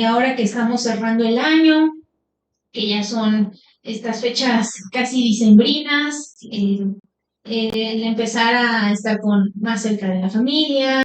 ahora que estamos cerrando el año, que ya son estas fechas casi dicembrinas, el empezar a estar más cerca de la familia,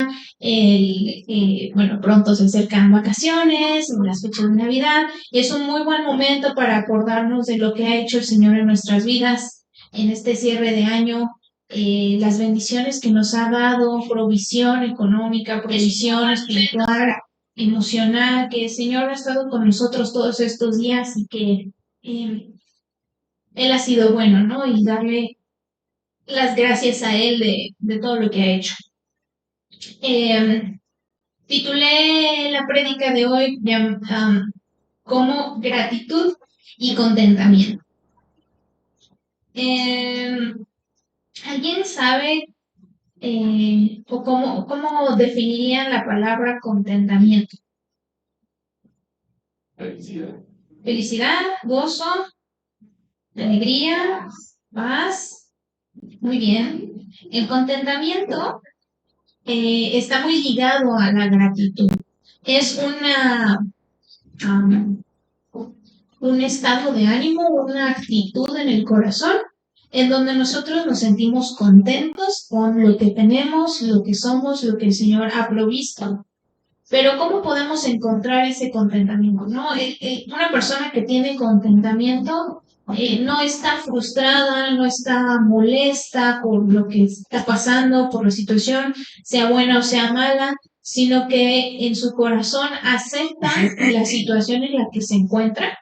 bueno, pronto se acercan vacaciones, las fechas de Navidad, y es un muy buen momento para acordarnos de lo que ha hecho el Señor en nuestras vidas en este cierre de año, las bendiciones que nos ha dado, provisión económica, provisión espiritual, emocional, que el Señor ha estado con nosotros todos estos días y que Él ha sido bueno, ¿no? Y darle las gracias a Él de todo lo que ha hecho. Titulé la prédica de hoy como gratitud y contentamiento. ¿Alguien sabe o cómo definirían la palabra contentamiento? Felicidad. Felicidad, gozo, alegría, paz. Muy bien. El contentamiento está muy ligado a la gratitud. Es um, un estado de ánimo, una actitud en el corazón en donde nosotros nos sentimos contentos con lo que tenemos, lo que somos, lo que el Señor ha provisto. Pero ¿cómo podemos encontrar ese contentamiento? ¿No? Una persona que tiene contentamiento no está frustrada, no está molesta por lo que está pasando, por la situación, sea buena o sea mala, sino que en su corazón acepta la situación en la que se encuentra,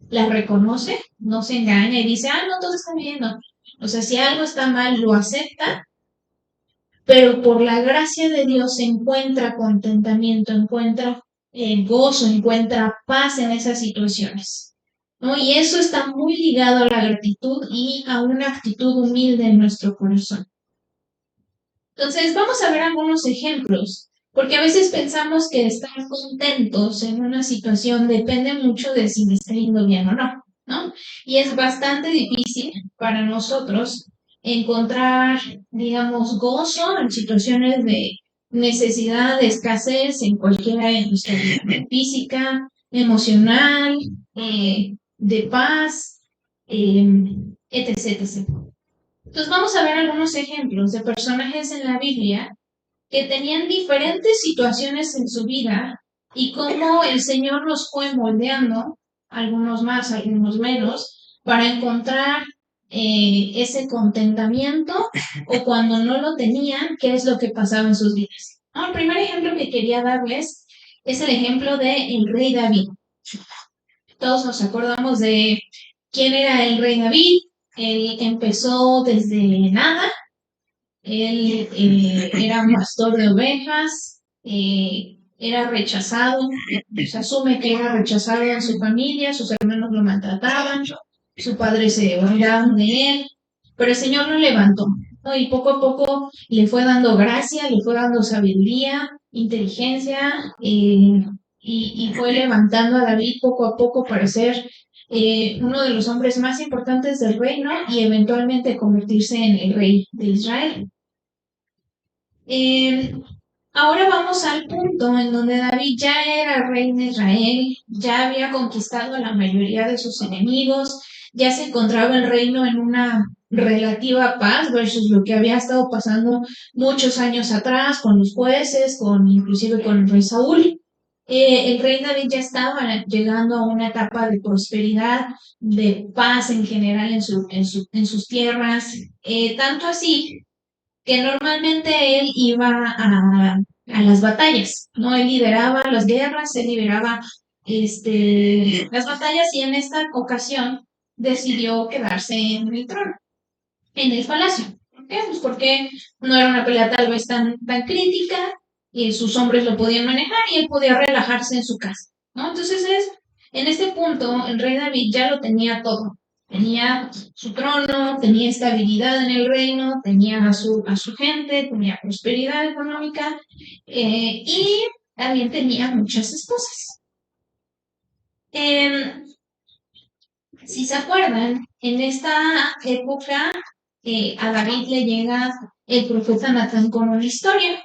la reconoce, no se engaña y dice, no, todo está bien, no. O sea, si algo está mal, lo acepta, pero por la gracia de Dios se encuentra contentamiento, encuentra gozo, encuentra paz en esas situaciones, ¿no? Y eso está muy ligado a la gratitud y a una actitud humilde en nuestro corazón. Entonces, vamos a ver algunos ejemplos, porque a veces pensamos que estar contentos en una situación depende mucho de si me está yendo bien o no, ¿no? Y es bastante difícil para nosotros encontrar, digamos, gozo en situaciones de necesidad, de escasez en cualquiera de nuestra vida, física, emocional, de paz, etc, etc. Entonces vamos a ver algunos ejemplos de personajes en la Biblia que tenían diferentes situaciones en su vida y cómo el Señor los fue moldeando, algunos más, algunos menos, para encontrar ese contentamiento o cuando no lo tenían, qué es lo que pasaba en sus vidas. El primer ejemplo que quería darles es el ejemplo del rey David. Todos nos acordamos de quién era el rey David. Él empezó desde nada. Él era un pastor de ovejas, era rechazado, se asume que era rechazado en su familia, sus hermanos lo maltrataban, su padre se burlaba de él, pero el Señor lo levantó, ¿no? Y poco a poco le fue dando gracia, le fue dando sabiduría, inteligencia, y fue levantando a David poco a poco para ser uno de los hombres más importantes del reino y eventualmente convertirse en el rey de Israel. Ahora vamos al punto en donde David ya era rey de Israel, ya había conquistado a la mayoría de sus enemigos, ya se encontraba el reino en una relativa paz versus lo que había estado pasando muchos años atrás con los jueces, inclusive con el rey Saúl. El rey David ya estaba llegando a una etapa de prosperidad, de paz en general en sus tierras, tanto así que normalmente él iba a las batallas, ¿no? Él lideraba las guerras, él lideraba las batallas y en esta ocasión decidió quedarse en el trono, en el palacio. ¿Por qué? Pues porque no era una pelea tal vez tan crítica y sus hombres lo podían manejar y él podía relajarse en su casa, ¿no? Entonces en este punto el rey David ya lo tenía todo. Tenía su trono, tenía estabilidad en el reino, tenía a su gente, tenía prosperidad económica y también tenía muchas esposas. Si se acuerdan, en esta época a David le llega el profeta Natán con una historia.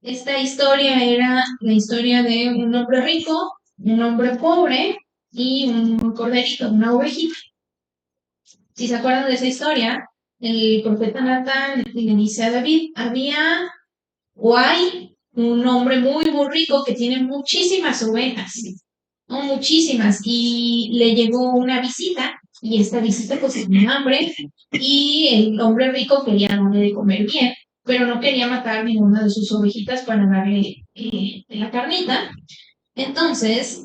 Esta historia era la historia de un hombre rico, un hombre pobre y un corderito, una ovejita. Si se acuerdan de esa historia, el profeta Natán le dice a David, había o hay un hombre muy rico que tiene muchísimas ovejas, ¿no? Muchísimas, y le llegó una visita, y esta visita pues tenía hambre, y el hombre rico quería darle de comer bien, pero no quería matar ninguna de sus ovejitas para darle la carnita. Entonces,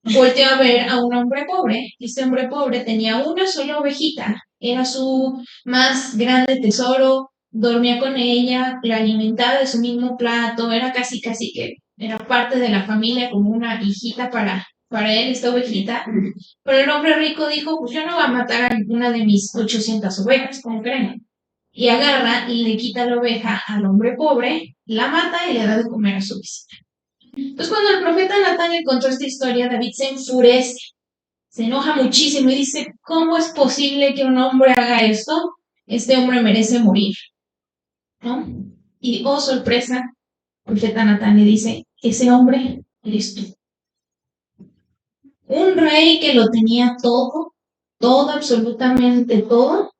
volteó a ver a un hombre pobre. Este hombre pobre tenía una sola ovejita, era su más grande tesoro, dormía con ella, la alimentaba de su mismo plato, era casi que era parte de la familia como una hijita para él, esta ovejita. Pero el hombre rico dijo, pues yo no voy a matar a una de mis 800 ovejas, ¿cómo creen? Y agarra y le quita la oveja al hombre pobre, la mata y le da de comer a su visita. Entonces, cuando el profeta Natán encontró esta historia, David se enfurece, se enoja muchísimo y dice, ¿cómo es posible que un hombre haga esto? Este hombre merece morir, ¿no? Y, oh, sorpresa, el profeta Natán le dice, ese hombre eres tú. Un rey que lo tenía todo, absolutamente todo,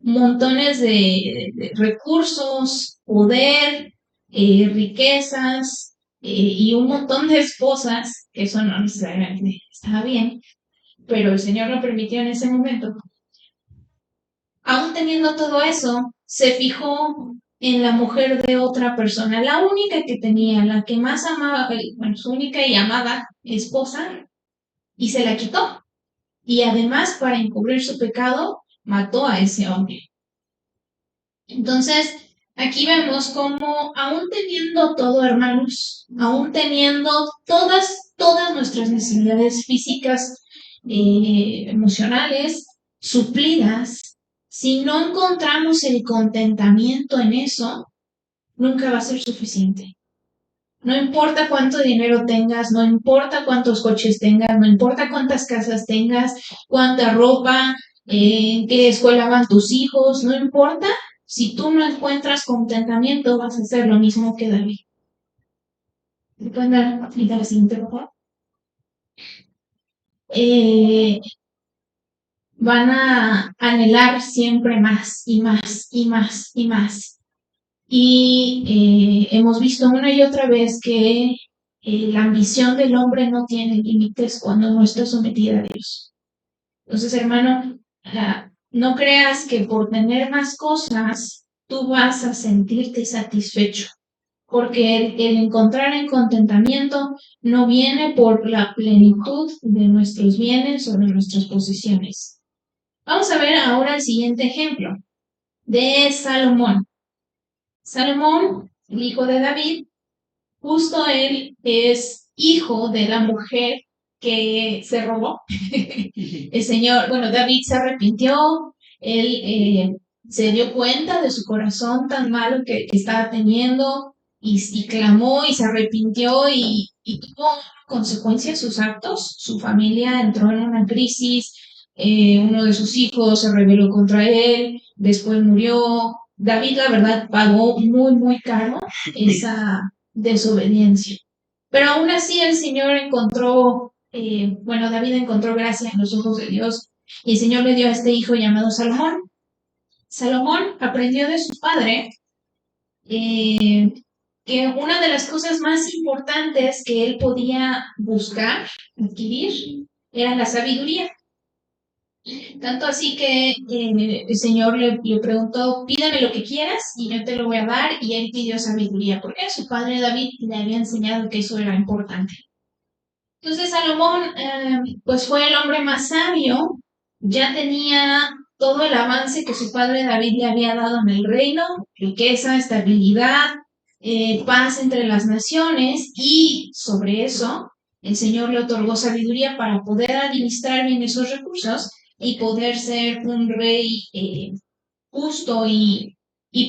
montones de recursos, poder, riquezas y un montón de esposas, que eso no necesariamente estaba bien, pero el Señor lo permitió en ese momento. Aún teniendo todo eso, se fijó en la mujer de otra persona, la única que tenía, la que más amaba, bueno, su única y amada esposa, y se la quitó. Y además, para encubrir su pecado, mató a ese hombre. Entonces, aquí vemos cómo, aún teniendo todo, hermanos, aún teniendo todas nuestras necesidades físicas, emocionales, suplidas, si no encontramos el contentamiento en eso, nunca va a ser suficiente. No importa cuánto dinero tengas, no importa cuántos coches tengas, no importa cuántas casas tengas, cuánta ropa, en qué escuela van tus hijos, no importa. Si tú no encuentras contentamiento, vas a hacer lo mismo que David. ¿Me pueden dar la siguiente, por favor? Van a anhelar siempre más y más y más y más. Y hemos visto una y otra vez que la ambición del hombre no tiene límites cuando no está sometida a Dios. Entonces, hermano, no creas que por tener más cosas tú vas a sentirte satisfecho, porque el encontrar el contentamiento no viene por la plenitud de nuestros bienes o de nuestras posesiones. Vamos a ver ahora el siguiente ejemplo de Salomón. Salomón, el hijo de David, justo él es hijo de la mujer que se robó. El Señor, bueno, David se arrepintió, él se dio cuenta de su corazón tan malo que estaba teniendo y clamó y se arrepintió y tuvo consecuencias sus actos. Su familia entró en una crisis, uno de sus hijos se rebeló contra él, después murió. David, la verdad, pagó muy caro esa desobediencia. Pero aún así el Señor encontró, bueno, David encontró gracia en los ojos de Dios y el Señor le dio a este hijo llamado Salomón. Salomón aprendió de su padre que una de las cosas más importantes que él podía buscar, adquirir, era la sabiduría. Tanto así que el Señor le preguntó, pídame lo que quieras y yo te lo voy a dar, y él pidió sabiduría, porque su padre David le había enseñado que eso era importante. Entonces Salomón, pues fue el hombre más sabio, ya tenía todo el avance que su padre David le había dado en el reino, riqueza, estabilidad, paz entre las naciones, y sobre eso el Señor le otorgó sabiduría para poder administrar bien esos recursos y poder ser un rey justo y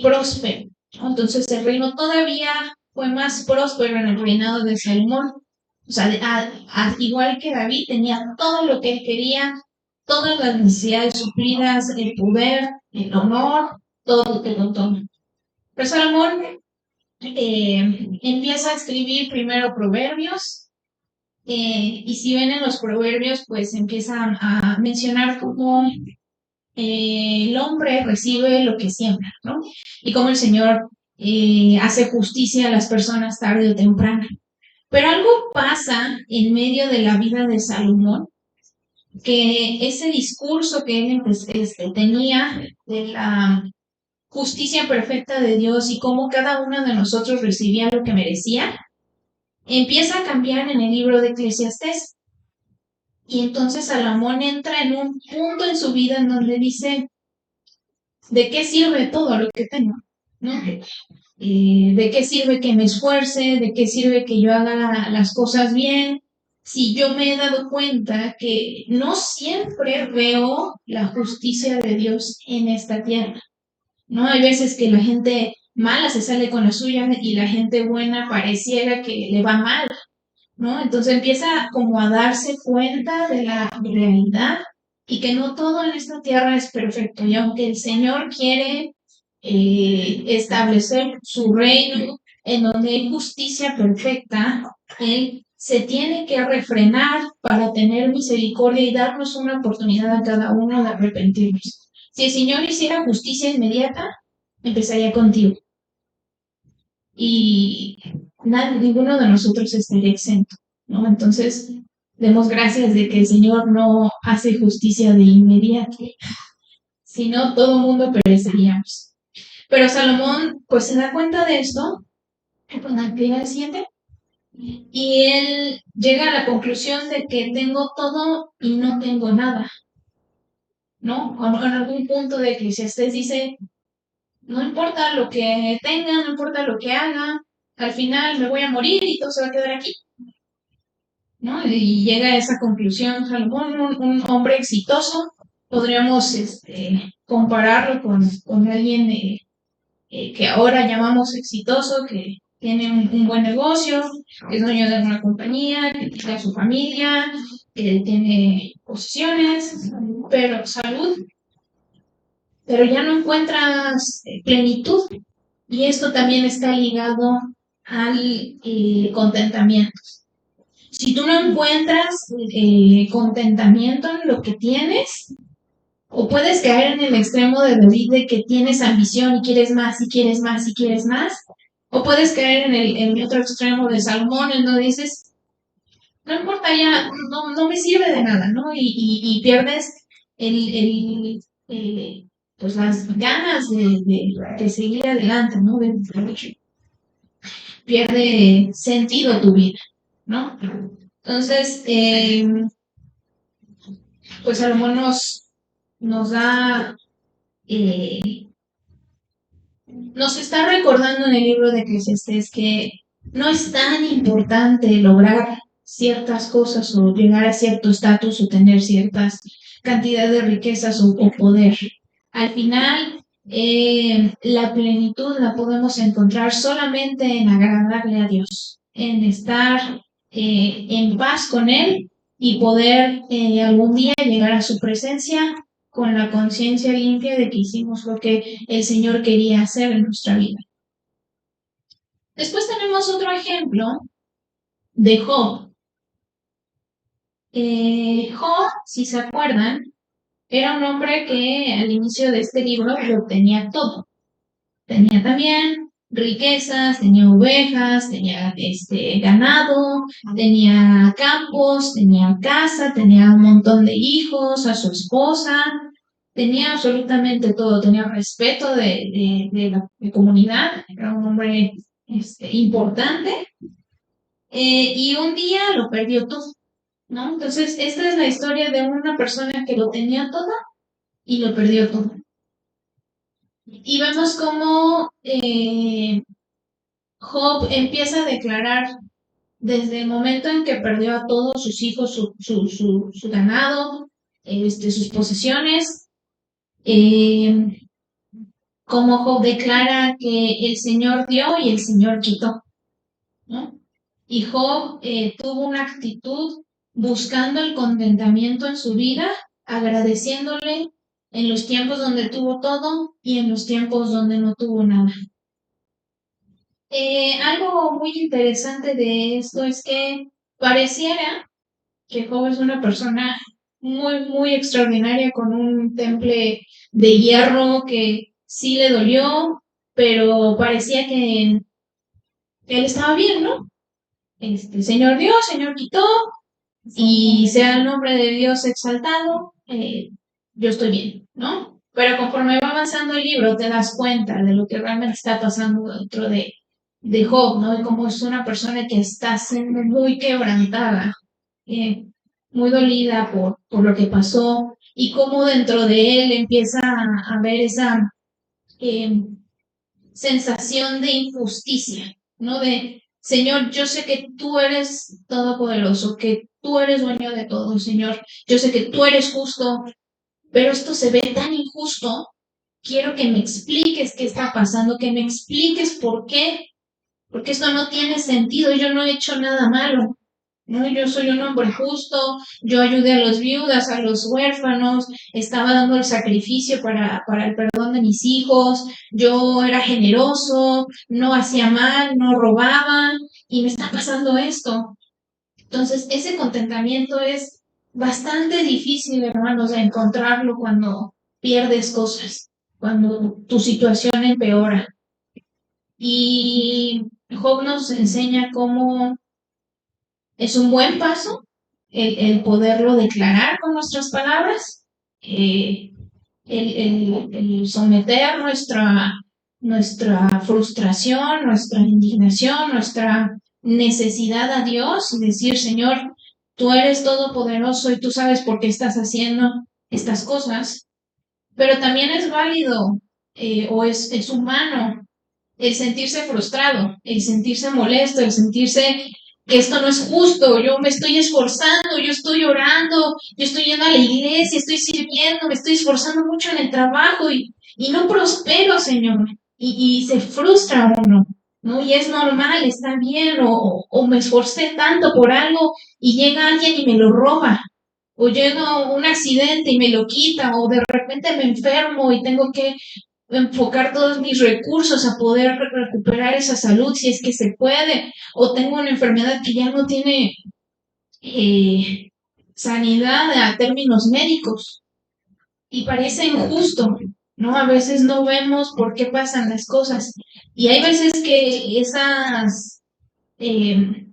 próspero. Entonces el reino todavía fue más próspero en el reinado de Salomón. O sea, igual que David, tenía todo lo que él quería, todas las necesidades suplidas, el poder, el honor, todo. Pero Salomón empieza a escribir primero proverbios, y si ven en los proverbios, pues empiezan a mencionar cómo el hombre recibe lo que siembra, ¿no? Y cómo el Señor hace justicia a las personas tarde o temprano. Pero algo pasa en medio de la vida de Salomón, que ese discurso que él tenía de la justicia perfecta de Dios y cómo cada uno de nosotros recibía lo que merecía, empieza a cambiar en el libro de Eclesiastés. Y entonces Salomón entra en un punto en su vida en donde dice, ¿de qué sirve todo lo que tengo? ¿No? ¿De qué sirve que me esfuerce? ¿De qué sirve que yo haga las cosas bien? Si yo me he dado cuenta que no siempre veo la justicia de Dios en esta tierra, ¿no? Hay veces que la gente mala se sale con la suya y la gente buena pareciera que le va mal, ¿no? Entonces empieza como a darse cuenta de la realidad y que no todo en esta tierra es perfecto. Y aunque el Señor quiere establecer su reino en donde hay justicia perfecta, Él se tiene que refrenar para tener misericordia y darnos una oportunidad a cada uno de arrepentirnos. Si el Señor hiciera justicia inmediata, empezaría contigo. Y ninguno de nosotros estaría exento, ¿no? Entonces, demos gracias de que el Señor no hace justicia de inmediato, si no, todo el mundo pereceríamos. Pero Salomón, pues se da cuenta de esto, con la actividad siguiente, y él llega a la conclusión de que tengo todo y no tengo nada, ¿no? En algún punto de Eclesiastés dice, no importa lo que tenga, no importa lo que haga, al final me voy a morir y todo se va a quedar aquí, ¿no? Y llega a esa conclusión Salomón, un hombre exitoso, podríamos compararlo con alguien que ahora llamamos exitoso, que tiene un buen negocio, que es dueño de una compañía, que tiene su familia, que tiene posesiones, pero salud, pero ya no encuentras plenitud. Y esto también está ligado al contentamiento. Si tú no encuentras contentamiento en lo que tienes, o puedes caer en el extremo de David de que tienes ambición y quieres más y quieres más y quieres más, o puedes caer en el otro extremo de Salomón en donde dices, no importa ya, no me sirve de nada, ¿no? Y pierdes el, pues las ganas de seguir adelante, ¿no? Pierde sentido tu vida, ¿no? Entonces, pues Salomón nos da, nos está recordando en el libro de Eclesiastés que no es tan importante lograr ciertas cosas o llegar a cierto estatus o tener ciertas cantidades de riquezas o poder. Al final, la plenitud la podemos encontrar solamente en agradarle a Dios, en estar en paz con Él y poder algún día llegar a su presencia con la conciencia limpia de que hicimos lo que el Señor quería hacer en nuestra vida. Después tenemos otro ejemplo de Job. Job, si se acuerdan, era un hombre que al inicio de este libro lo tenía todo. Tenía también riquezas, tenía ovejas, tenía ganado, tenía campos, tenía casa, tenía un montón de hijos, a su esposa, tenía absolutamente todo, tenía respeto de la comunidad, era un hombre importante, y un día lo perdió todo, ¿no? Entonces, esta es la historia de una persona que lo tenía todo y lo perdió todo. Y vemos cómo Job empieza a declarar desde el momento en que perdió a todos sus hijos, su ganado, sus posesiones, como Job declara que el Señor dio y el Señor quitó, ¿no? Y Job tuvo una actitud buscando el contentamiento en su vida, agradeciéndole en los tiempos donde tuvo todo y en los tiempos donde no tuvo nada. Algo muy interesante de esto es que pareciera que Job es una persona muy, muy extraordinaria con un temple de hierro que sí le dolió, pero parecía que él estaba bien, ¿no? Señor dio, Señor quitó, y sea el nombre de Dios exaltado, yo estoy bien, ¿no? Pero conforme va avanzando el libro, te das cuenta de lo que realmente está pasando dentro de Job, ¿no? Y cómo es una persona que está siendo muy quebrantada, eh, muy dolida por lo que pasó, y cómo dentro de él empieza a ver esa eh, sensación de injusticia, ¿no? De, Señor, yo sé que tú eres todopoderoso, que tú eres dueño de todo, Señor. Yo sé que tú eres justo, pero esto se ve tan injusto. Quiero que me expliques qué está pasando, que me expliques por qué, porque esto no tiene sentido. Yo no he hecho nada malo. No, yo soy un hombre justo, yo ayudé a los viudas, a los huérfanos, estaba dando el sacrificio para el perdón de mis hijos, yo era generoso, no hacía mal, no robaba, y me está pasando esto. Entonces, ese contentamiento es bastante difícil, hermanos, de encontrarlo cuando pierdes cosas, cuando tu situación empeora. Y Job nos enseña cómo es un buen paso el poderlo declarar con nuestras palabras, eh, el someter nuestra frustración, nuestra indignación, nuestra necesidad a Dios y decir, Señor, tú eres todopoderoso y tú sabes por qué estás haciendo estas cosas, pero también es válido o es humano el sentirse frustrado, el sentirse molesto, el sentirse que esto no es justo, yo me estoy esforzando, yo estoy orando, yo estoy yendo a la iglesia, estoy sirviendo, me estoy esforzando mucho en el trabajo y no prospero, Señor, y se frustra uno, ¿no? Y es normal, está bien, o me esforcé tanto por algo y llega alguien y me lo roba, o llega un accidente y me lo quita, o de repente me enfermo y tengo que enfocar todos mis recursos a poder recuperar esa salud si es que se puede, o tengo una enfermedad que ya no tiene eh, sanidad a términos médicos y parece injusto, ¿no? A veces no vemos por qué pasan las cosas y hay veces que eh,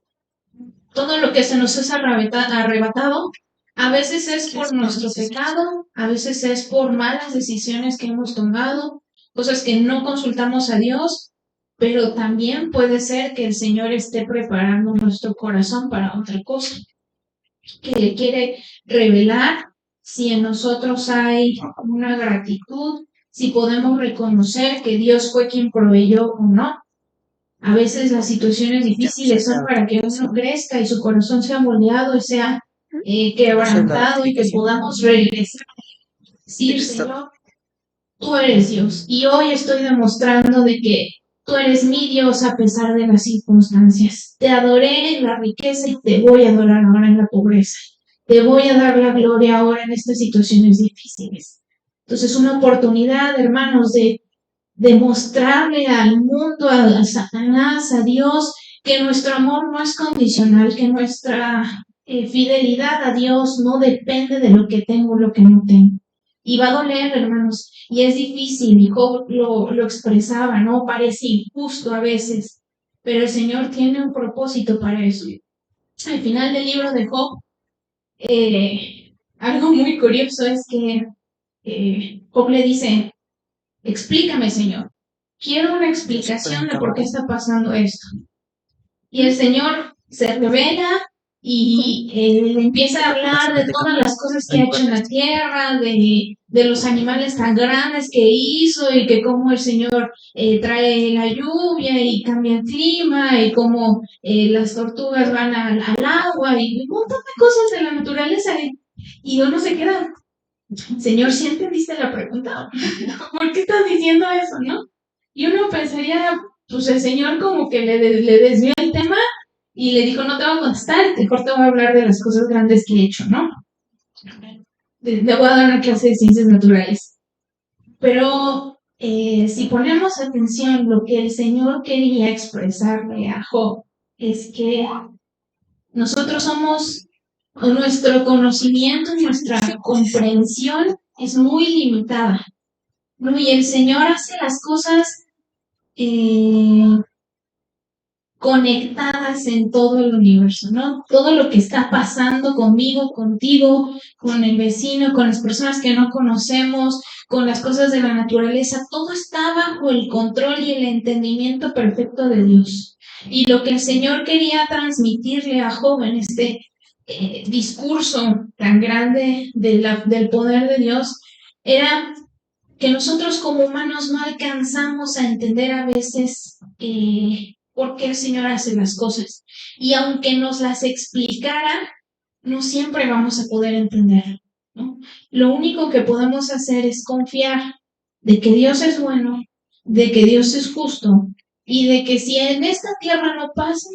todo lo que se nos es arrebatado, a veces es por nuestro pecado, a veces es por malas decisiones que hemos tomado, cosas que no consultamos a Dios, pero también puede ser que el Señor esté preparando nuestro corazón para otra cosa, que le quiere revelar si en nosotros hay una gratitud, si podemos reconocer que Dios fue quien proveyó o no. A veces las situaciones difíciles son para que uno crezca y su corazón sea moldeado y sea quebrantado y que podamos regresar. Sí, Señor, tú eres Dios y hoy estoy demostrando de que tú eres mi Dios a pesar de las circunstancias. Te adoré en la riqueza y te voy a adorar ahora en la pobreza. Te voy a dar la gloria ahora en estas situaciones difíciles. Entonces, una oportunidad, hermanos, de demostrarle al mundo, a Satanás, a Dios, que nuestro amor no es condicional, que nuestra fidelidad a Dios no depende de lo que tengo o lo que no tengo. Y va a doler, hermanos, y es difícil, y Job lo expresaba, ¿no? Parece injusto a veces, pero el Señor tiene un propósito para eso. Al final del libro de Job, algo muy curioso es que Job le dice, explícame, Señor. Quiero una explicación de por qué está pasando esto. Y el Señor se revela y empieza a hablar de todas las cosas que ha hecho en la tierra, de los animales tan grandes que hizo y que cómo el Señor trae la lluvia y cambia el clima y cómo las tortugas van al agua y un montón de cosas de la naturaleza. Y uno se queda, Señor, ¿sí entendiste la pregunta? ¿Por qué estás diciendo eso, no? Y uno pensaría, pues el Señor como que le desvió el tema y le dijo, no te voy a contestar, mejor te voy a hablar de las cosas grandes que he hecho, ¿no? Le voy a dar una clase de ciencias naturales. Pero si ponemos atención, lo que el Señor quería expresarle a Job es que nosotros somos, o nuestro conocimiento, nuestra comprensión es muy limitada, ¿no? Y el Señor hace las cosas eh, conectadas en todo el universo, ¿no? Todo lo que está pasando conmigo, contigo, con el vecino, con las personas que no conocemos, con las cosas de la naturaleza, todo está bajo el control y el entendimiento perfecto de Dios. Y lo que el Señor quería transmitirle a Job en este discurso tan grande del poder de Dios era que nosotros como humanos no alcanzamos a entender a veces por qué el Señor hace las cosas. Y aunque nos las explicara, no siempre vamos a poder entender, ¿no? Lo único que podemos hacer es confiar de que Dios es bueno, de que Dios es justo y de que si en esta tierra no pasa,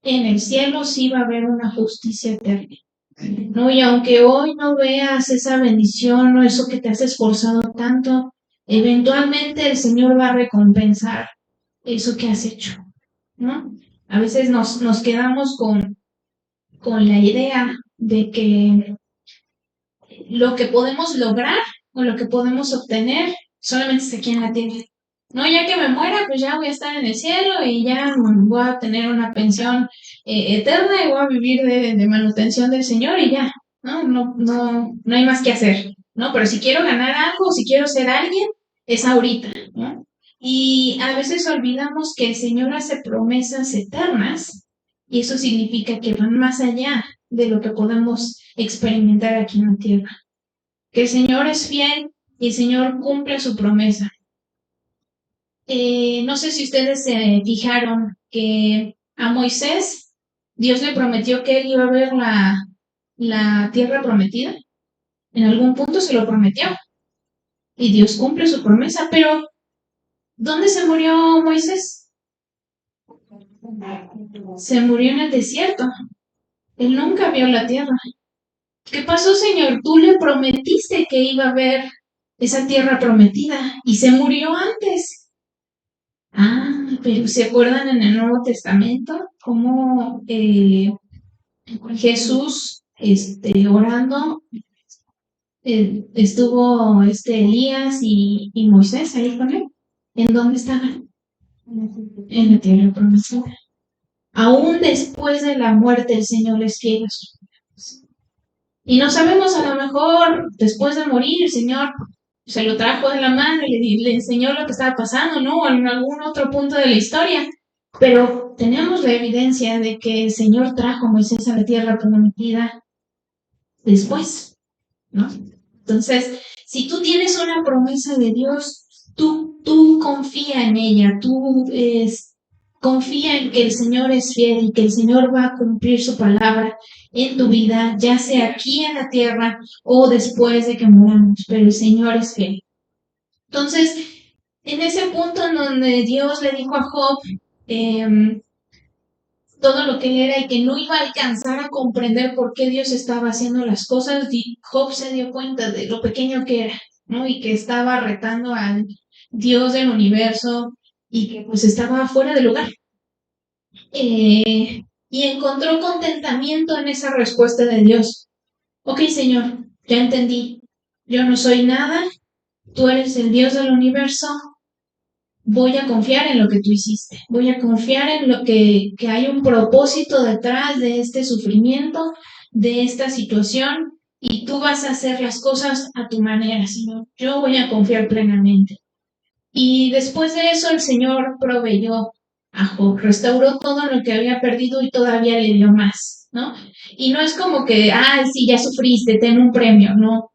en el cielo sí va a haber una justicia eterna. No, y aunque hoy no veas esa bendición o eso que te has esforzado tanto, eventualmente el Señor va a recompensar eso que has hecho, ¿no? A veces nos quedamos con la idea de que lo que podemos lograr o lo que podemos obtener solamente está aquí en la tierra. No, ya que me muera, pues ya voy a estar en el cielo y ya voy a tener una pensión eterna y voy a vivir de manutención del Señor y ya, no hay más que hacer, ¿no? Pero si quiero ganar algo, si quiero ser alguien, es ahorita, ¿no? Y a veces olvidamos que el Señor hace promesas eternas y eso significa que van más allá de lo que podemos experimentar aquí en la tierra. Que el Señor es fiel y el Señor cumple su promesa. No sé si ustedes se fijaron que a Moisés Dios le prometió que él iba a ver la tierra prometida. En algún punto se lo prometió y Dios cumple su promesa, pero ¿dónde se murió Moisés? Se murió en el desierto. Él nunca vio la tierra. ¿Qué pasó, Señor? Tú le prometiste que iba a ver esa tierra prometida y se murió antes. Ah, pero ¿se acuerdan en el Nuevo Testamento cómo Jesús orando estuvo Elías y Moisés ahí con él? ¿En dónde estaban? En la tierra prometida. Aún después de la muerte el Señor les fiel a sus promesas. Y no sabemos, a lo mejor después de morir el Señor se lo trajo de la mano y le enseñó lo que estaba pasando, ¿no? O en algún otro punto de la historia. Pero tenemos la evidencia de que el Señor trajo a Moisés a la tierra prometida después, ¿no? Entonces, si tú tienes una promesa de Dios, tú confía en ella, confía en que el Señor es fiel y que el Señor va a cumplir su palabra en tu vida, ya sea aquí en la tierra o después de que muramos, pero el Señor es fiel. Entonces, en ese punto en donde Dios le dijo a Job todo lo que él era y que no iba a alcanzar a comprender por qué Dios estaba haciendo las cosas, Job se dio cuenta de lo pequeño que era, ¿no? Y que estaba retando al Dios del universo y que pues estaba fuera de lugar. Y encontró contentamiento en esa respuesta de Dios. Ok, Señor, ya entendí. Yo no soy nada, tú eres el Dios del universo, voy a confiar en lo que tú hiciste, voy a confiar en lo que hay un propósito detrás de este sufrimiento, de esta situación, y tú vas a hacer las cosas a tu manera, Señor. Yo voy a confiar plenamente. Y después de eso el Señor proveyó a Job, restauró todo lo que había perdido y todavía le dio más, ¿no? Y no es como que, sí, ya sufriste, ten un premio, no.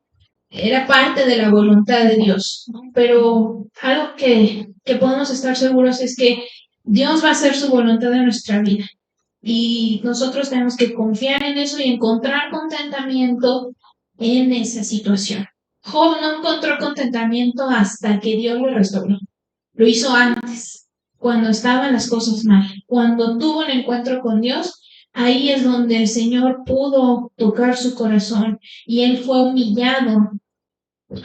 Era parte de la voluntad de Dios, ¿no? Pero algo que podemos estar seguros es que Dios va a hacer su voluntad en nuestra vida y nosotros tenemos que confiar en eso y encontrar contentamiento en esa situación. Job no encontró contentamiento hasta que Dios lo restauró. Lo hizo antes, cuando estaban las cosas mal. Cuando tuvo el encuentro con Dios, ahí es donde el Señor pudo tocar su corazón y él fue humillado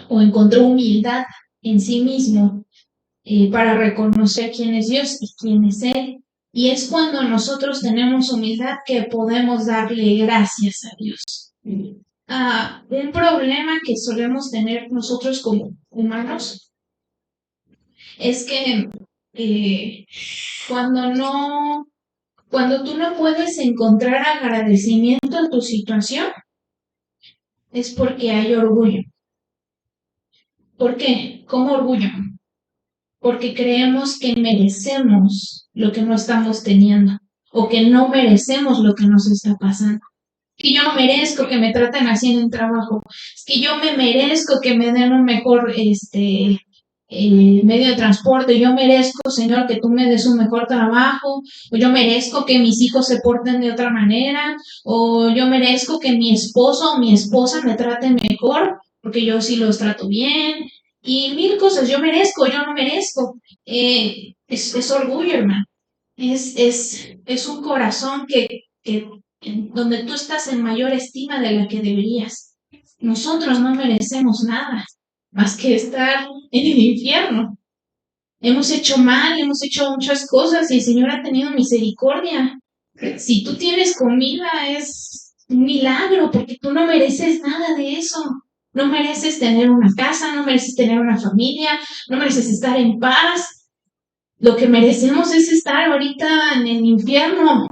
o encontró humildad en sí mismo para reconocer quién es Dios y quién es Él. Y es cuando nosotros tenemos humildad que podemos darle gracias a Dios. Un problema que solemos tener nosotros como humanos es que cuando tú no puedes encontrar agradecimiento en tu situación, es porque hay orgullo. ¿Por qué? ¿Cómo orgullo? Porque creemos que merecemos lo que no estamos teniendo o que no merecemos lo que nos está pasando. Que yo no merezco que me traten así en el trabajo. Es que yo me merezco que me den un mejor medio de transporte. Yo merezco, Señor, que tú me des un mejor trabajo. O yo merezco que mis hijos se porten de otra manera. O yo merezco que mi esposo o mi esposa me traten mejor, porque yo sí los trato bien. Y mil cosas, yo merezco, yo no merezco. Es orgullo, hermano. Es un corazón que donde tú estás en mayor estima de la que deberías. Nosotros no merecemos nada más que estar en el infierno. Hemos hecho mal, hemos hecho muchas cosas y el Señor ha tenido misericordia. Si tú tienes comida es un milagro porque tú no mereces nada de eso. No mereces tener una casa, no mereces tener una familia, no mereces estar en paz. Lo que merecemos es estar ahorita en el infierno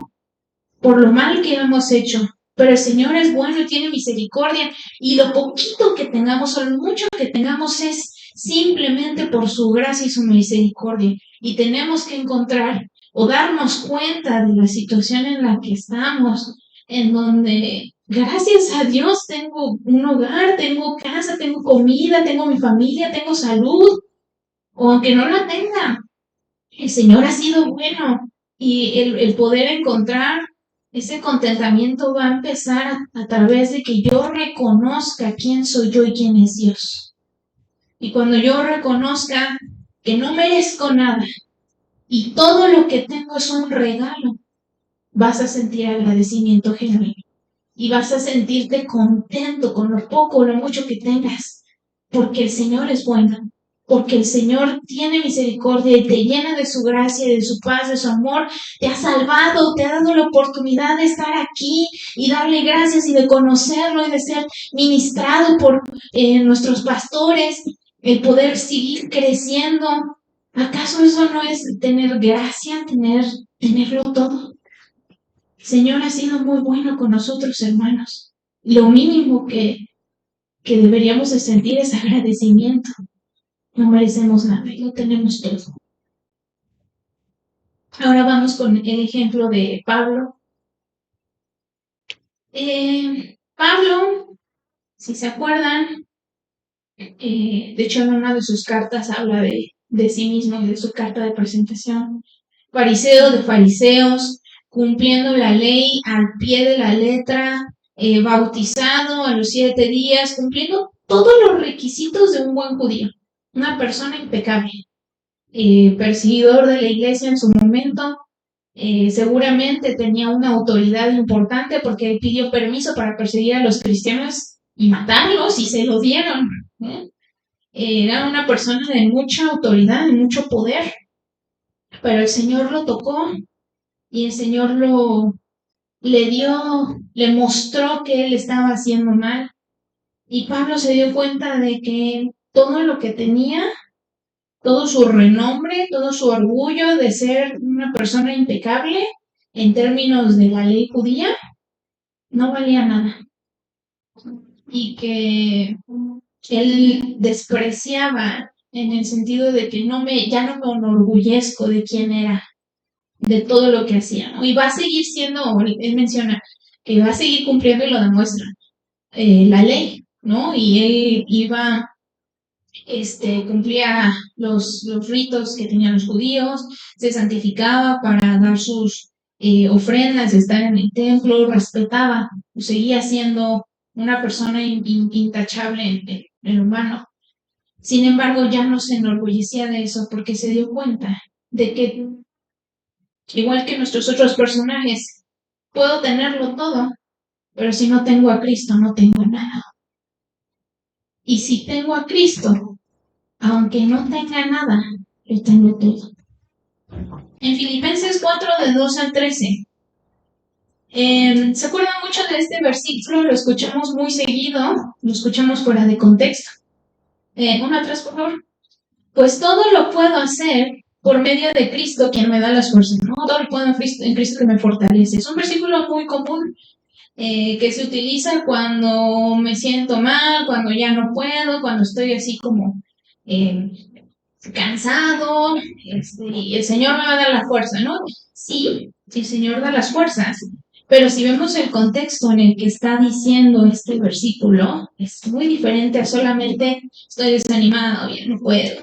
por lo mal que hemos hecho. Pero el Señor es bueno y tiene misericordia. Y lo poquito que tengamos o lo mucho que tengamos es simplemente por su gracia y su misericordia. Y tenemos que encontrar o darnos cuenta de la situación en la que estamos, en donde, gracias a Dios, tengo un hogar, tengo casa, tengo comida, tengo mi familia, tengo salud, o aunque no la tenga, el Señor ha sido bueno. Y el poder encontrar ese contentamiento va a empezar a través de que yo reconozca quién soy yo y quién es Dios. Y cuando yo reconozca que no merezco nada y todo lo que tengo es un regalo, vas a sentir agradecimiento genuino y vas a sentirte contento con lo poco o lo mucho que tengas, porque el Señor es bueno, porque el Señor tiene misericordia y te llena de su gracia, de su paz, de su amor, te ha salvado, te ha dado la oportunidad de estar aquí y darle gracias y de conocerlo y de ser ministrado por nuestros pastores, el poder seguir creciendo. ¿Acaso eso no es tener gracia, tenerlo todo? El Señor ha sido muy bueno con nosotros, hermanos. Lo mínimo que deberíamos de sentir es agradecimiento. No merecemos nada y lo tenemos todo. Ahora vamos con el ejemplo de Pablo. Pablo, si se acuerdan, de hecho en una de sus cartas habla de sí mismo y de su carta de presentación. Fariseo de fariseos, cumpliendo la ley al pie de la letra, bautizado a los 7 días, cumpliendo todos los requisitos de un buen judío, una persona impecable, perseguidor de la iglesia en su momento, seguramente tenía una autoridad importante porque él pidió permiso para perseguir a los cristianos y matarlos y se lo dieron. Era una persona de mucha autoridad, de mucho poder, pero el Señor lo tocó y el Señor le mostró que él estaba haciendo mal. Y Pablo se dio cuenta de que todo lo que tenía, todo su renombre, todo su orgullo de ser una persona impecable en términos de la ley judía, no valía nada. Y que él despreciaba en el sentido de que ya no me enorgullezco de quién era, de todo lo que hacía, ¿no? Y va a seguir siendo, él menciona que va a seguir cumpliendo y lo demuestra, la ley, ¿no? Y él cumplía los ritos que tenían los judíos, se santificaba para dar sus ofrendas, estar en el templo, respetaba, seguía siendo una persona intachable en el humano. Sin embargo, ya no se enorgullecía de eso porque se dio cuenta de que, igual que nuestros otros personajes, puedo tenerlo todo, pero si no tengo a Cristo, no tengo nada. Y si tengo a Cristo, aunque no tenga nada, Yo tengo todo. En Filipenses 4, de 2 al 13. ¿Se acuerdan mucho de este versículo? Lo escuchamos muy seguido, lo escuchamos fuera de contexto. Una atrás, por favor. Pues todo lo puedo hacer por medio de Cristo, quien me da las fuerzas, ¿no? Todo lo puedo en Cristo que me fortalece. Es un versículo muy común que se utiliza cuando me siento mal, cuando ya no puedo, cuando estoy así como cansado, y el Señor me va a dar la fuerza, ¿no? Sí, el Señor da las fuerzas, pero si vemos el contexto en el que está diciendo este versículo, es muy diferente a solamente estoy desanimado, ya no puedo.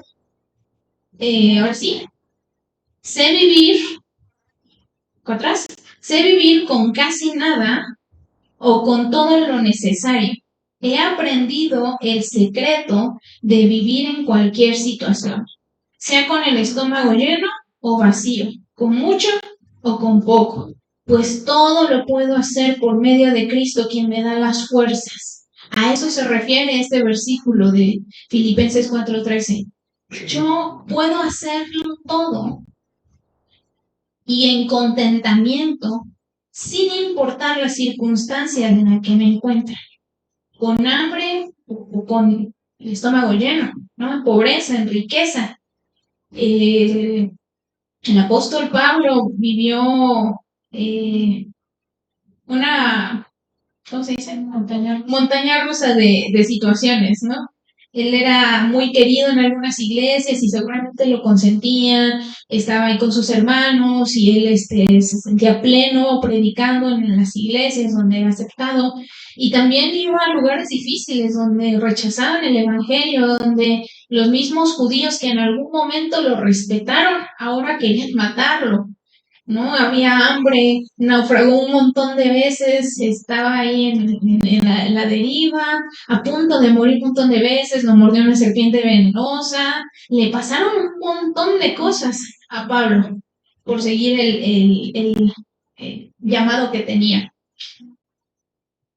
Ahora sí, sé vivir, atrás, sé vivir con casi nada o con todo lo necesario. He aprendido el secreto de vivir en cualquier situación, sea con el estómago lleno o vacío, con mucho o con poco, pues todo lo puedo hacer por medio de Cristo, quien me da las fuerzas. A eso se refiere este versículo de Filipenses 4:13. Yo puedo hacerlo todo y en contentamiento, sin importar la circunstancia en la que me encuentre, con hambre o con el estómago lleno, ¿no? En pobreza, en riqueza. El apóstol Pablo vivió una, ¿cómo se dice? Montaña rusa de situaciones, ¿no? Él era muy querido en algunas iglesias y seguramente lo consentían, estaba ahí con sus hermanos y él se sentía pleno predicando en las iglesias donde era aceptado. Y también iba a lugares difíciles donde rechazaban el evangelio, donde los mismos judíos que en algún momento lo respetaron, ahora querían matarlo. ¿No? Había hambre, naufragó un montón de veces, estaba ahí en la deriva, a punto de morir un montón de veces, lo mordió una serpiente venenosa, le pasaron un montón de cosas a Pablo por seguir el llamado que tenía.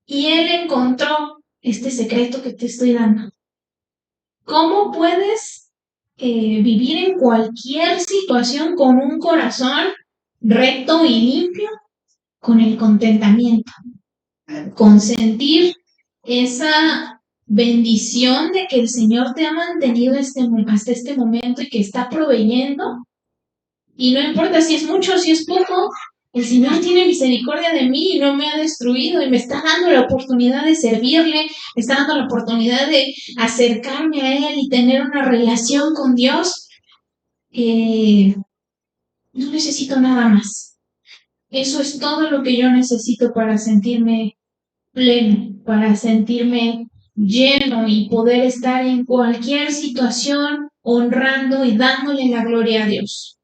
Y él encontró este secreto que te estoy dando. ¿Cómo puedes vivir en cualquier situación con un corazón recto y limpio? Con el contentamiento, con sentir esa bendición de que el Señor te ha mantenido hasta este momento y que está proveyendo. Y no importa si es mucho o si es poco, el Señor tiene misericordia de mí y no me ha destruido y me está dando la oportunidad de servirle, me está dando la oportunidad de acercarme a Él y tener una relación con Dios. No necesito nada más. Eso es todo lo que yo necesito para sentirme pleno, para sentirme lleno y poder estar en cualquier situación honrando y dándole la gloria a Dios.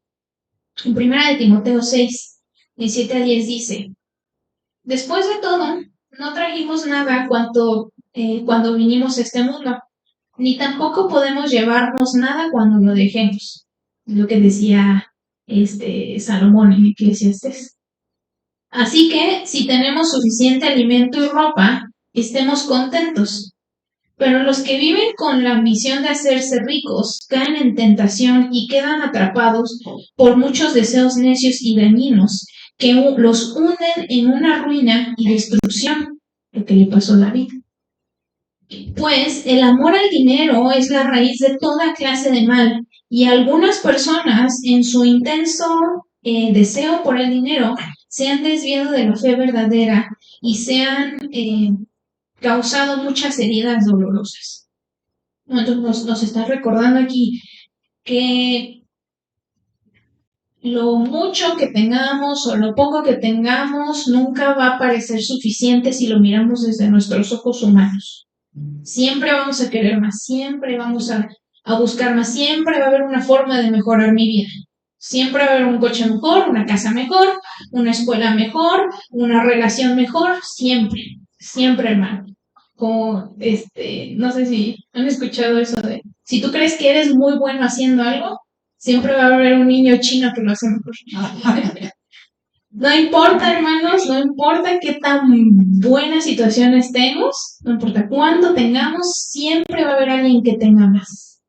En 1 Timoteo 6, 17-10 dice, después de todo, no trajimos nada cuando vinimos a este mundo, ni tampoco podemos llevarnos nada cuando lo dejemos. Lo que decía Salomón en Eclesiastés. Así que, si tenemos suficiente alimento y ropa, estemos contentos. Pero los que viven con la ambición de hacerse ricos caen en tentación y quedan atrapados por muchos deseos necios y dañinos que los hunden en una ruina y destrucción, lo que le pasó a David. Pues el amor al dinero es la raíz de toda clase de mal, y algunas personas, en su intenso deseo por el dinero, se han desviado de la fe verdadera y se han causado muchas heridas dolorosas. Entonces nos está recordando aquí que lo mucho que tengamos o lo poco que tengamos nunca va a parecer suficiente si lo miramos desde nuestros ojos humanos. Siempre vamos a querer más, siempre vamos a buscar más, siempre va a haber una forma de mejorar mi vida. Siempre va a haber un coche mejor, una casa mejor, una escuela mejor, una relación mejor, siempre, hermano. Como, no sé si han escuchado eso de, si tú crees que eres muy bueno haciendo algo, siempre va a haber un niño chino que lo hace mejor. No importa, hermanos, no importa qué tan buena situación estemos, no importa cuánto tengamos, siempre va a haber alguien que tenga más.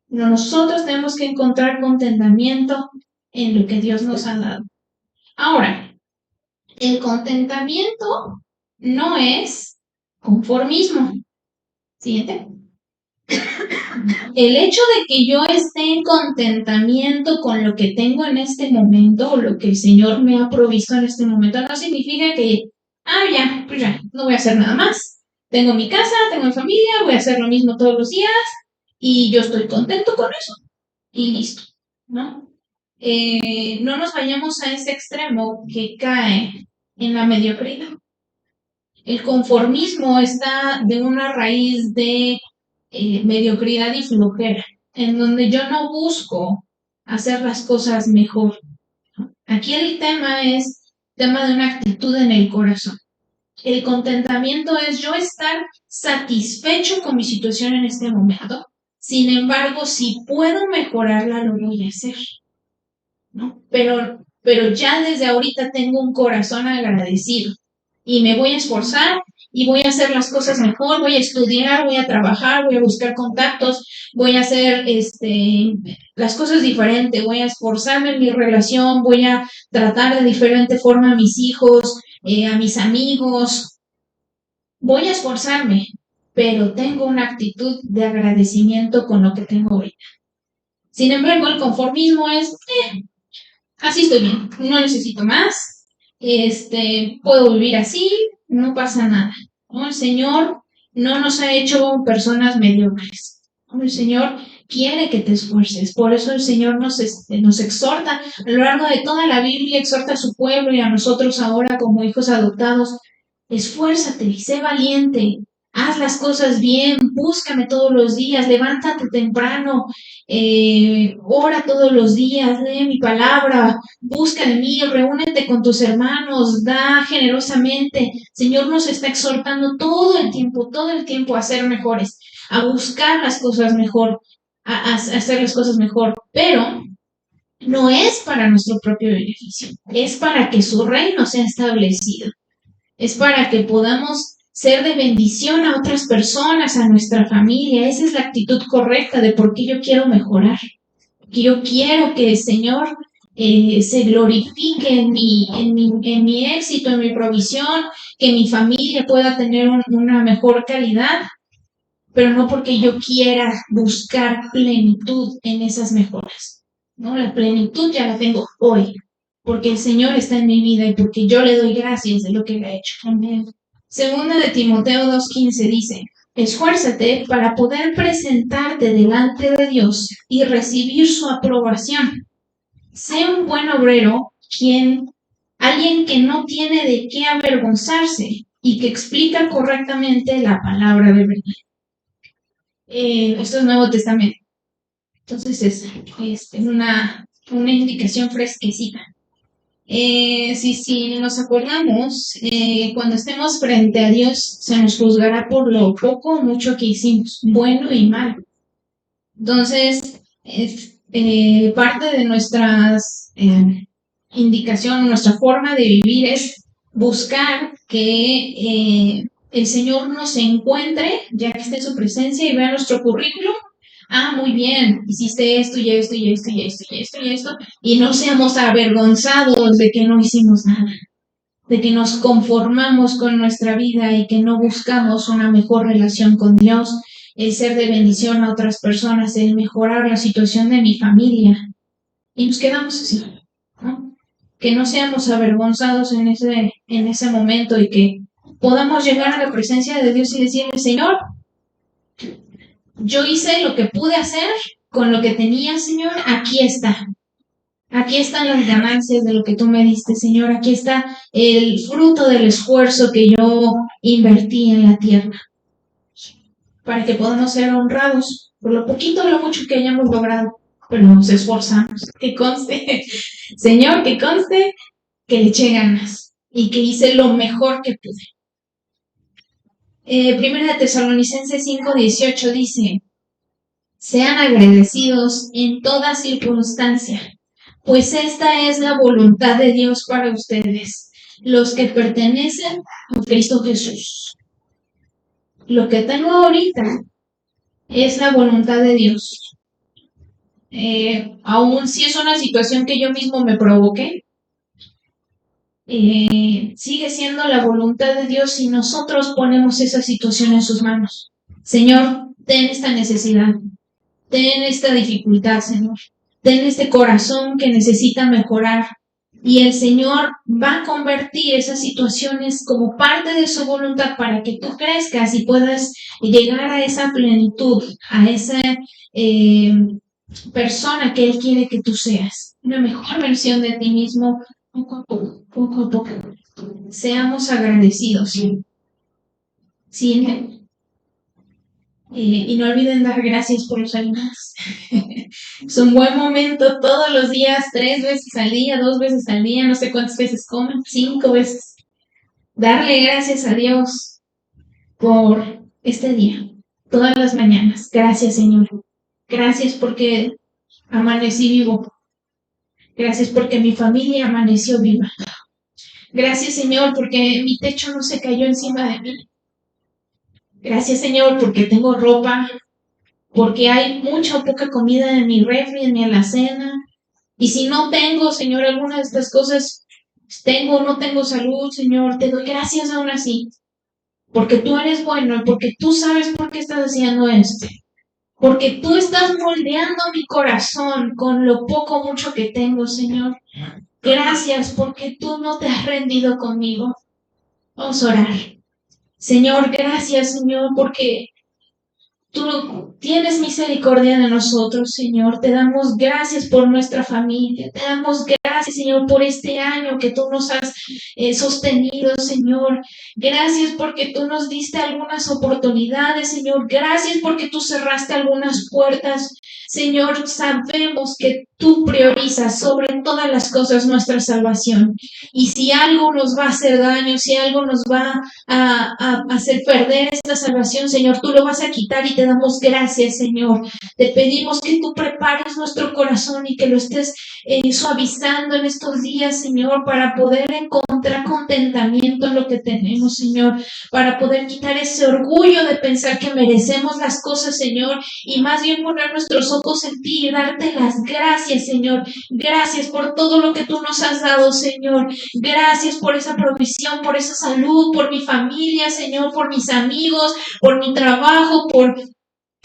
Nosotros tenemos que encontrar contentamiento en lo que Dios nos ha dado. Ahora, el contentamiento no es conformismo. Siguiente. El hecho de que yo esté en contentamiento con lo que tengo en este momento o lo que el Señor me ha provisto en este momento no significa que, pues ya, no voy a hacer nada más. Tengo mi casa, tengo mi familia, voy a hacer lo mismo todos los días y yo estoy contento con eso y listo, ¿no? No nos vayamos a ese extremo que cae en la mediocridad. El conformismo está de una raíz de mediocridad y flojera, en donde yo no busco hacer las cosas mejor. Aquí el tema es tema de una actitud en el corazón. El contentamiento es yo estar satisfecho con mi situación en este momento. Sin embargo, si puedo mejorarla, lo voy a hacer, ¿no? Pero ya desde ahorita tengo un corazón agradecido y me voy a esforzar y voy a hacer las cosas mejor, voy a estudiar, voy a trabajar, voy a buscar contactos, voy a hacer las cosas diferentes, voy a esforzarme en mi relación, voy a tratar de diferente forma a mis hijos, a mis amigos, voy a esforzarme, pero tengo una actitud de agradecimiento con lo que tengo ahorita. Sin embargo, el conformismo es, así estoy bien, no necesito más, puedo vivir así, no pasa nada, ¿no? El Señor no nos ha hecho personas mediocres, ¿no? El Señor quiere que te esfuerces, por eso el Señor nos exhorta, a lo largo de toda la Biblia exhorta a su pueblo y a nosotros ahora como hijos adoptados, esfuérzate, sé valiente, haz las cosas bien, búscame todos los días, levántate temprano, ora todos los días, lee mi palabra, busca de mí, reúnete con tus hermanos, da generosamente. Señor nos está exhortando todo el tiempo a ser mejores, a buscar las cosas mejor, a hacer las cosas mejor, pero no es para nuestro propio beneficio, es para que su reino sea establecido, es para que podamos ser de bendición a otras personas, a nuestra familia. Esa es la actitud correcta de por qué yo quiero mejorar, que yo quiero que el Señor se glorifique en mi éxito, en mi provisión, que mi familia pueda tener una mejor calidad, pero no porque yo quiera buscar plenitud en esas mejoras, ¿no? La plenitud ya la tengo hoy, porque el Señor está en mi vida y porque yo le doy gracias de lo que Él ha hecho. Amén. Segunda de Timoteo 2:15 dice, esfuérzate para poder presentarte delante de Dios y recibir su aprobación. Sé un buen obrero, alguien que no tiene de qué avergonzarse y que explica correctamente la palabra de verdad. Esto es Nuevo Testamento. Entonces es una indicación fresquecita. Si nos acordamos, cuando estemos frente a Dios, se nos juzgará por lo poco o mucho que hicimos, bueno y malo. Entonces, parte de nuestras indicación, nuestra forma de vivir es buscar que el Señor nos encuentre, ya que esté en su presencia y vea nuestro currículum. Muy bien, hiciste esto y esto y esto y esto y esto y esto, y no seamos avergonzados de que no hicimos nada, de que nos conformamos con nuestra vida y que no buscamos una mejor relación con Dios, el ser de bendición a otras personas, el mejorar la situación de mi familia. Y nos quedamos así, ¿no? Que no seamos avergonzados en ese momento y que podamos llegar a la presencia de Dios y decirle, Señor, yo hice lo que pude hacer con lo que tenía, Señor, aquí está. Aquí están las ganancias de lo que tú me diste, Señor. Aquí está el fruto del esfuerzo que yo invertí en la tierra. Para que podamos ser honrados por lo poquito o lo mucho que hayamos logrado. Pero nos esforzamos. Que conste, Señor, que conste que le eché ganas y que hice lo mejor que pude. Primera de Tesalonicenses 5:18 dice, sean agradecidos en toda circunstancia, pues esta es la voluntad de Dios para ustedes, los que pertenecen a Cristo Jesús. Lo que tengo ahorita es la voluntad de Dios. aun si es una situación que yo mismo me provoqué, sigue siendo la voluntad de Dios si nosotros ponemos esa situación en sus manos. Señor, ten esta necesidad, ten esta dificultad, Señor, ten este corazón que necesita mejorar. Y el Señor va a convertir esas situaciones como parte de su voluntad para que tú crezcas y puedas llegar a esa plenitud, a esa persona que Él quiere que tú seas. Una mejor versión de ti mismo, poco a poco, poco a poco. Seamos agradecidos. Sí. Y no olviden dar gracias por los alimentos. Es un buen momento todos los días, 3 veces al día, 2 veces al día, no sé cuántas veces comen, 5 veces. Darle gracias a Dios por este día, todas las mañanas. Gracias, Señor. Gracias porque amanecí vivo. Gracias porque mi familia amaneció viva. Gracias, Señor, porque mi techo no se cayó encima de mí. Gracias, Señor, porque tengo ropa, porque hay mucha o poca comida en mi refri, en mi alacena. Y si no tengo, Señor, alguna de estas cosas, tengo o no tengo salud, Señor, te doy gracias aún así. Porque tú eres bueno y porque tú sabes por qué estás haciendo esto. Porque tú estás moldeando mi corazón con lo poco o mucho que tengo, Señor. Gracias porque tú no te has rendido conmigo. Vamos a orar. Señor, gracias, Señor, porque tú tienes misericordia de nosotros, Señor. Te damos gracias por nuestra familia. Te damos gracias, Señor, por este año que tú nos has sostenido, Señor. Gracias porque tú nos diste algunas oportunidades, Señor. Gracias porque tú cerraste algunas puertas. Señor, sabemos que tú priorizas sobre todas las cosas nuestra salvación. Y si algo nos va a hacer daño, si algo nos va a hacer perder esta salvación, Señor, tú lo vas a quitar y te damos gracias, Señor. Te pedimos que tú prepares nuestro corazón y que lo estés suavizando en estos días, Señor, para poder encontrar contentamiento en lo que tenemos, Señor, para poder quitar ese orgullo de pensar que merecemos las cosas, Señor, y más bien poner nuestros ojos en ti y darte las gracias, Señor. Gracias por todo lo que tú nos has dado, Señor. Gracias por esa provisión, por esa salud, por mi familia, Señor, por mis amigos, por mi trabajo, por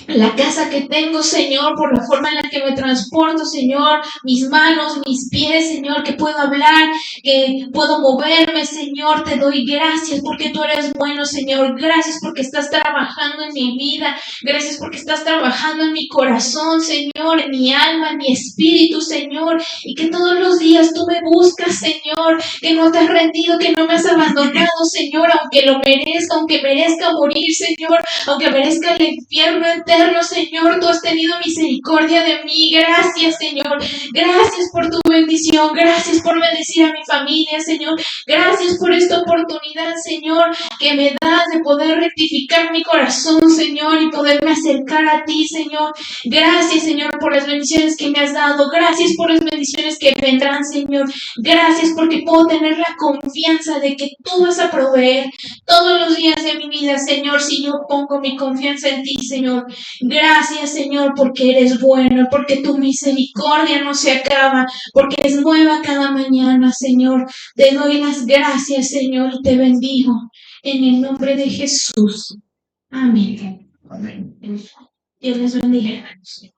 la casa que tengo, Señor, por la forma en la que me transporto, Señor, mis manos, mis pies, Señor, que puedo hablar, que puedo moverme, Señor, te doy gracias porque tú eres bueno, Señor, gracias porque estás trabajando en mi vida, gracias porque estás trabajando en mi corazón, Señor, en mi alma, en mi espíritu, Señor, y que todos los días tú me buscas, Señor, que no te has rendido, que no me has abandonado, Señor, aunque merezca morir, Señor, aunque merezca el infierno eterno, Señor, tú has tenido misericordia de mí. Gracias, Señor. Gracias por tu bendición. Gracias por bendecir a mi familia, Señor. Gracias por esta oportunidad, Señor, que me das de poder rectificar mi corazón, Señor, y poderme acercar a ti, Señor. Gracias, Señor, por las bendiciones que me has dado. Gracias por las bendiciones que vendrán, Señor. Gracias porque puedo tener la confianza de que tú vas a proveer todos los días de mi vida, Señor, si yo pongo mi confianza en ti, Señor. Gracias, Señor, porque eres bueno, porque tu misericordia no se acaba, porque es nueva cada mañana, Señor. Te doy las gracias, Señor, y te bendigo en el nombre de Jesús. Amén. Amén. Dios les bendiga, hermanos.